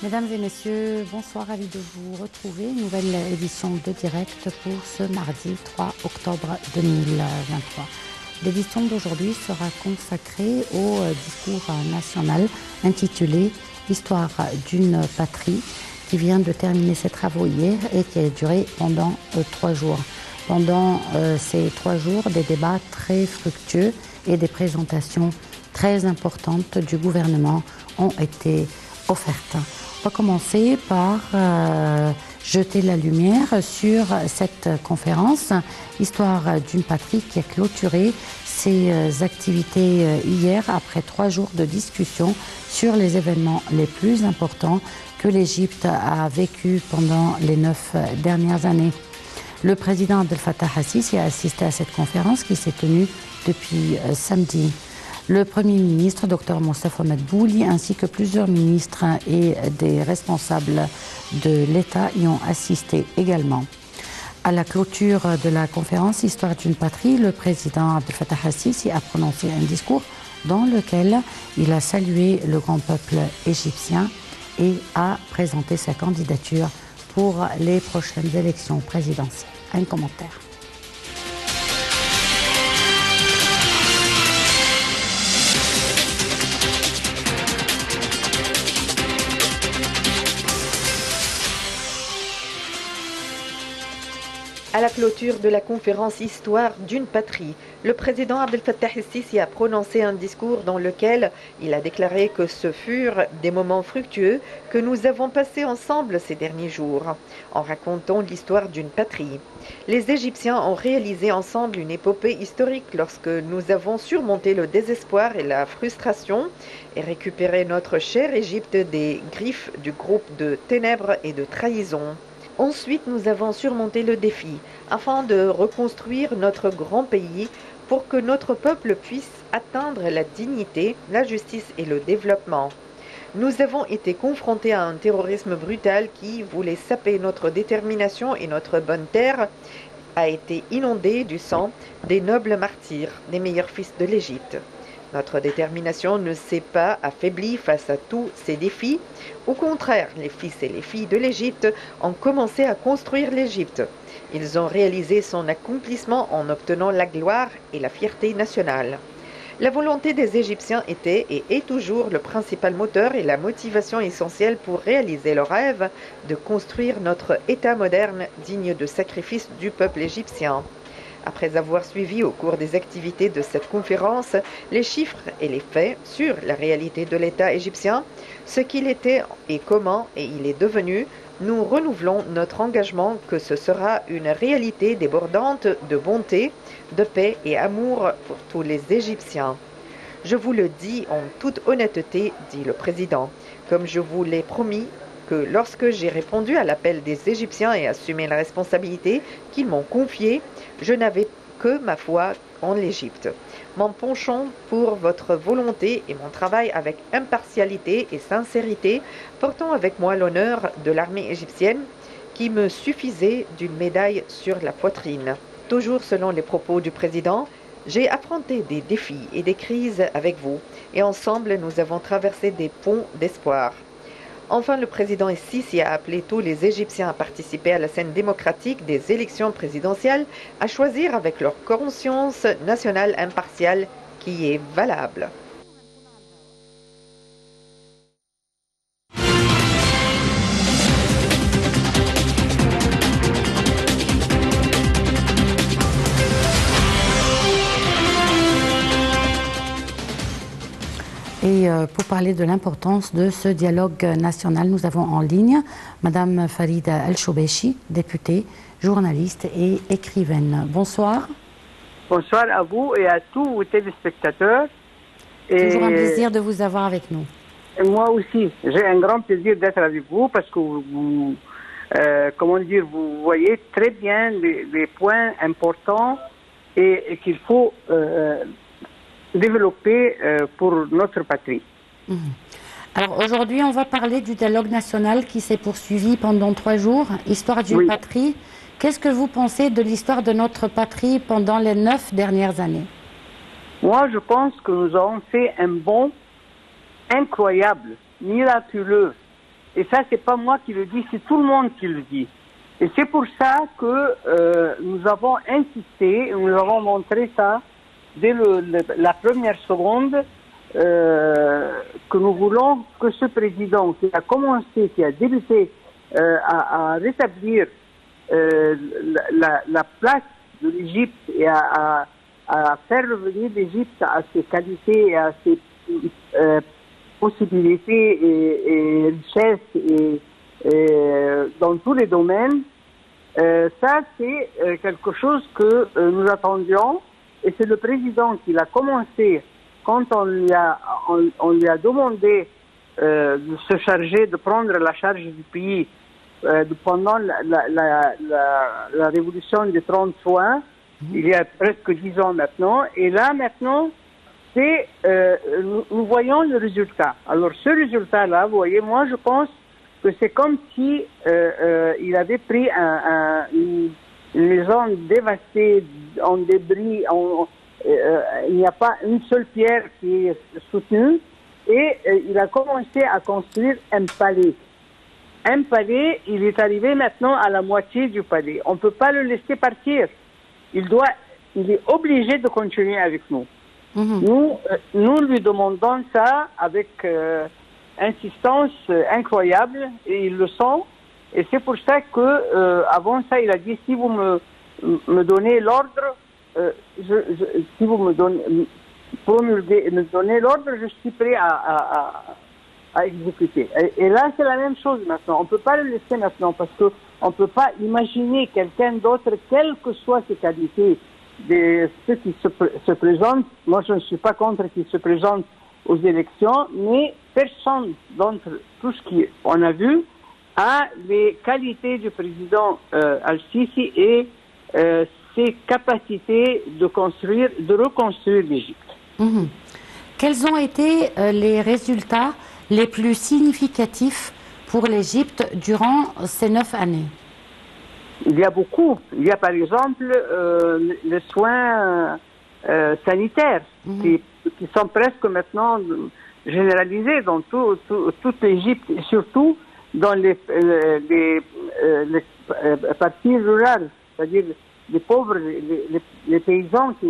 Mesdames et messieurs, bonsoir, ravi de vous retrouver. Nouvelle édition de direct pour ce mardi 3 octobre 2023. L'édition d'aujourd'hui sera consacrée au discours national intitulé « Histoire d'une patrie » qui vient de terminer ses travaux hier et qui a duré pendant 3 jours. Pendant ces 3 jours, des débats très fructueux et des présentations très importantes du gouvernement ont été offertes. On va commencer par jeter la lumière sur cette conférence « Histoire d'une patrie » qui a clôturé ses activités hier après 3 jours de discussion sur les événements les plus importants que l'Égypte a vécu pendant les 9 dernières années. Le président Abdel Fattah al-Sisi a assisté à cette conférence qui s'est tenue depuis samedi. Le Premier ministre, Dr Moustapha Madbouli, ainsi que plusieurs ministres et des responsables de l'État y ont assisté également. À la clôture de la conférence Histoire d'une patrie, le président Abdel Fattah al-Sisi a prononcé un discours dans lequel il a salué le grand peuple égyptien et a présenté sa candidature pour les prochaines élections présidentielles. Un commentaire. À la clôture de la conférence Histoire d'une patrie, le président Abdel Fattah el-Sisi a prononcé un discours dans lequel il a déclaré que ce furent des moments fructueux que nous avons passés ensemble ces derniers jours, en racontant l'histoire d'une patrie. Les Égyptiens ont réalisé ensemble une épopée historique lorsque nous avons surmonté le désespoir et la frustration et récupéré notre chère Égypte des griffes du groupe de ténèbres et de trahison. Ensuite, nous avons surmonté le défi afin de reconstruire notre grand pays pour que notre peuple puisse atteindre la dignité, la justice et le développement. Nous avons été confrontés à un terrorisme brutal qui voulait saper notre détermination et notre bonne terre a été inondée du sang des nobles martyrs, des meilleurs fils de l'Égypte. Notre détermination ne s'est pas affaiblie face à tous ces défis. Au contraire, les fils et les filles de l'Égypte ont commencé à construire l'Égypte. Ils ont réalisé son accomplissement en obtenant la gloire et la fierté nationale. La volonté des Égyptiens était et est toujours le principal moteur et la motivation essentielle pour réaliser le rêve de construire notre État moderne digne de sacrifice du peuple égyptien. Après avoir suivi au cours des activités de cette conférence les chiffres et les faits sur la réalité de l'État égyptien, ce qu'il était et comment il est devenu, nous renouvelons notre engagement que ce sera une réalité débordante de bonté, de paix et amour pour tous les Égyptiens. Je vous le dis en toute honnêteté, dit le président, comme je vous l'ai promis, que lorsque j'ai répondu à l'appel des Égyptiens et assumé la responsabilité qu'ils m'ont confiée, je n'avais que ma foi en l'Égypte. M'en penchant pour votre volonté et mon travail avec impartialité et sincérité, portant avec moi l'honneur de l'armée égyptienne qui me suffisait d'une médaille sur la poitrine. Toujours selon les propos du président, j'ai affronté des défis et des crises avec vous et ensemble nous avons traversé des ponts d'espoir. Enfin, le président el-Sisi a appelé tous les Égyptiens à participer à la scène démocratique des élections présidentielles, à choisir avec leur conscience nationale impartiale qui est valable. Et pour parler de l'importance de ce dialogue national, nous avons en ligne Madame Farida El-Choubechi, députée, journaliste et écrivaine. Bonsoir. Bonsoir à vous et à tous vos téléspectateurs. Toujours un plaisir de vous avoir avec nous. Et moi aussi, j'ai un grand plaisir d'être avec vous parce que vous, vous voyez très bien les points importants et qu'il faut développer pour notre patrie. Alors aujourd'hui, on va parler du dialogue national qui s'est poursuivi pendant 3 jours, Histoire d'une patrie. Qu'est-ce que vous pensez de l'histoire de notre patrie pendant les 9 dernières années? Moi, je pense que nous avons fait un bond incroyable, miraculeux, Et ça, c'est pas moi qui le dis, c'est tout le monde qui le dit. Et c'est pour ça que nous avons insisté, nous avons montré ça dès la première seconde, que nous voulons que ce président qui a commencé, qui a débuté à rétablir la place de l'Égypte et à faire revenir l'Égypte à ses qualités et à ses possibilités et richesses et dans tous les domaines, ça c'est quelque chose que nous attendions, et c'est le président qui l'a commencé quand on lui a demandé de se charger, de prendre la charge du pays pendant la révolution du 30 juin, il y a presque 10 ans maintenant. Et là, maintenant, nous voyons le résultat. Alors, ce résultat-là, vous voyez, moi, je pense que c'est comme si il avait pris une maison dévastée, en débris, il n'y a pas une seule pierre qui est soutenue, et il a commencé à construire un palais. Un palais, il est arrivé maintenant à la moitié du palais. On ne peut pas le laisser partir. Il est obligé de continuer avec nous. Nous lui demandons ça avec insistance incroyable, et il le sent. Et c'est pour ça que avant ça, il a dit, si vous me donnez l'ordre, si vous me donnez l'ordre, je suis prêt à exécuter. Et là, c'est la même chose maintenant. On ne peut pas le laisser maintenant, parce qu'on ne peut pas imaginer quelqu'un d'autre, quelles que soient ses qualités, ceux qui se présentent. Moi, je ne suis pas contre qu'ils se présentent aux élections, mais personne d'entre tout ce qu'on a vu a les qualités du président Al-Sisi et ses capacités de reconstruire l'Égypte. Quels ont été les résultats les plus significatifs pour l'Égypte durant ces 9 années? Il y a beaucoup. Il y a par exemple les soins sanitaires qui sont presque maintenant généralisés dans toute l'Égypte, et surtout dans les parties rurales, c'est-à-dire les pauvres, les paysans qui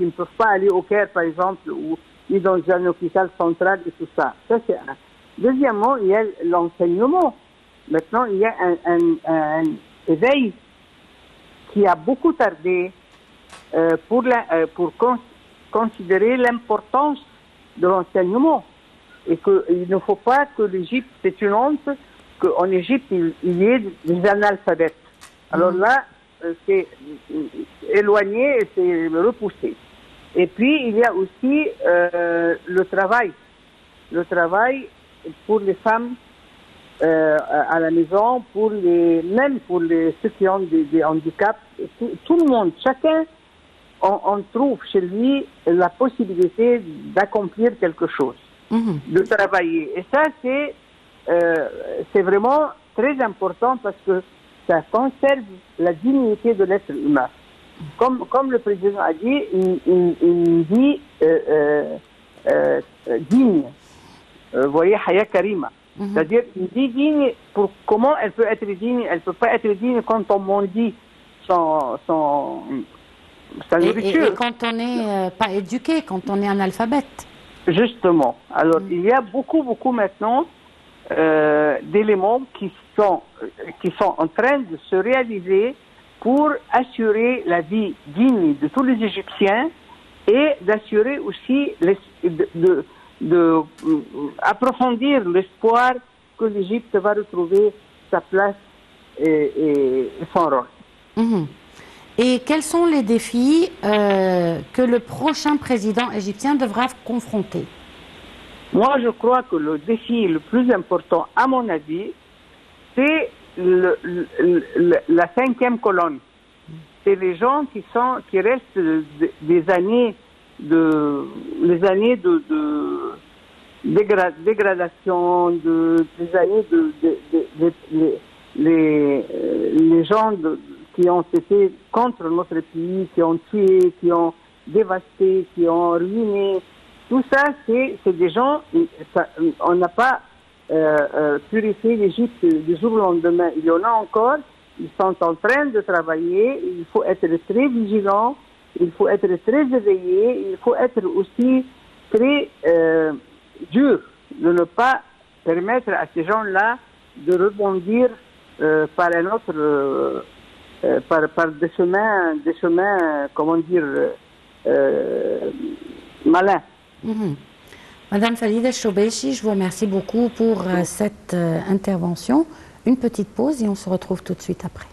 ne peuvent pas aller au Caire, par exemple, ou dans un hôpital central et tout ça. Ça, c'est un. Deuxièmement, il y a l'enseignement. Maintenant, il y a un éveil qui a beaucoup tardé pour considérer l'importance de l'enseignement. Et qu'il ne faut pas que l'Égypte, c'est une honte, qu'en Égypte, il y ait des analphabètes. Alors là, c'est éloigné et c'est repoussé. Et puis, il y a aussi le travail. Le travail pour les femmes à la maison, même pour ceux qui ont des handicaps. Tout le monde, chacun, on trouve chez lui la possibilité d'accomplir quelque chose, de travailler. Et ça, c'est vraiment très important, parce que ça conserve la dignité de l'être humain. Comme le président a dit, une vie digne. Vous voyez, Haya Karima. C'est-à-dire une vie digne. Comment elle peut être digne? Elle ne peut pas être digne quand on mendie sa nourriture. Et quand on n'est pas éduqué, quand on est analphabète. Justement. Alors, il y a beaucoup maintenant d'éléments qui sont en train de se réaliser pour assurer la vie digne de tous les Égyptiens, et d'assurer aussi approfondir l'espoir que l'Égypte va retrouver sa place et son rôle. Et quels sont les défis que le prochain président égyptien devra confronter? Moi, je crois que le défi le plus important, à mon avis, c'est la 5e colonne. C'est les gens qui restent des années de dégradation, des années les gens qui ont été contre notre pays, qui ont tué, qui ont dévasté, qui ont ruiné. Tout ça, c'est des gens, on n'a pas purifier l'Égypte du jour au lendemain. Il y en a encore, ils sont en train de travailler, il faut être très vigilant, il faut être très éveillé, il faut être aussi très dur, de ne pas permettre à ces gens-là de rebondir par un autre, par des chemins, comment dire, malins. Madame Falida Chobeichi, je vous remercie beaucoup pour cette intervention. Une petite pause et on se retrouve tout de suite après.